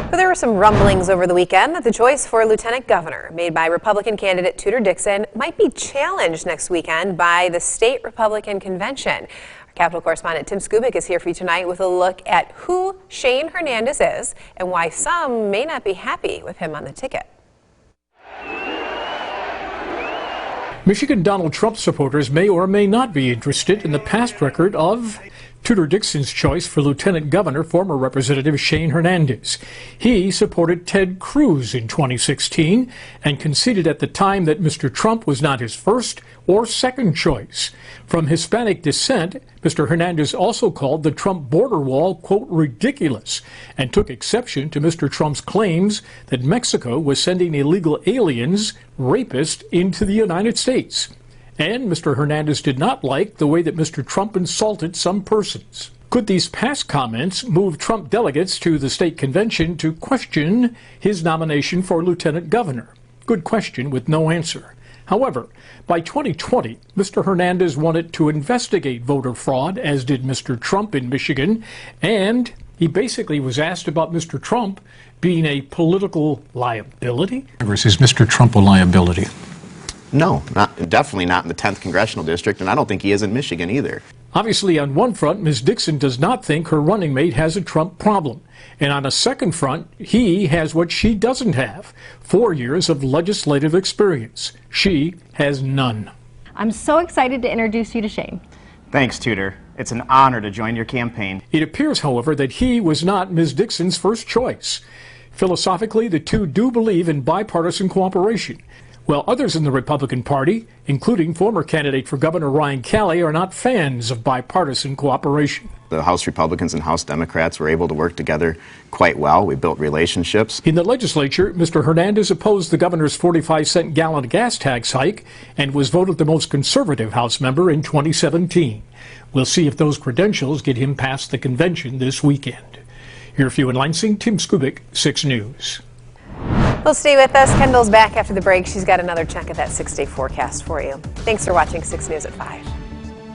But there were some rumblings over the weekend that the choice for lieutenant governor made by Republican candidate Tudor Dixon might be challenged next weekend by the state Republican convention. Our Capitol correspondent Tim Skubic is here for you tonight with a look at who Shane Hernandez is and why some may not be happy with him on the ticket. Michigan Donald Trump supporters may or may not be interested in the past record of Tudor Dixon's choice for lieutenant governor, former Representative Shane Hernandez. He supported Ted Cruz in 2016 and conceded at the time that Mr. Trump was not his first or second choice. From Hispanic descent, Mr. Hernandez also called the Trump border wall, quote, ridiculous, and took exception to Mr. Trump's claims that Mexico was sending illegal aliens, rapists, into the United States. And Mr. Hernandez did not like the way that Mr. Trump insulted some persons. Could these past comments move Trump delegates to the state convention to question his nomination for lieutenant governor? Good question with no answer. However, by 2020, Mr. Hernandez wanted to investigate voter fraud, as did Mr. Trump in Michigan, and he basically was asked about Mr. Trump being a political liability. Is Mr. Trump a liability? No, definitely not in the 10th Congressional District, and I don't think he is in Michigan either. Obviously, on one front, Ms. Dixon does not think her running mate has a Trump problem. And on a second front, he has what she doesn't have: 4 years of legislative experience. She has none. I'm so excited to introduce you to Shane. Thanks, Tudor. It's an honor to join your campaign. It appears, however, that he was not Ms. Dixon's first choice. Philosophically, the two do believe in bipartisan cooperation, while others in the Republican Party, including former candidate for Governor Ryan Calley, are not fans of bipartisan cooperation. The House Republicans and House Democrats were able to work together quite well. We built relationships. In the legislature, Mr. Hernandez opposed the governor's 45-cent gallon gas tax hike and was voted the most conservative House member in 2017. We'll see if those credentials get him past the convention this weekend. Here for you in Lansing, Tim Skubic, 6 News. Well, stay with us. Kendall's back after the break. She's got another check of that 6-day forecast for you. Thanks for watching 6 News at 5.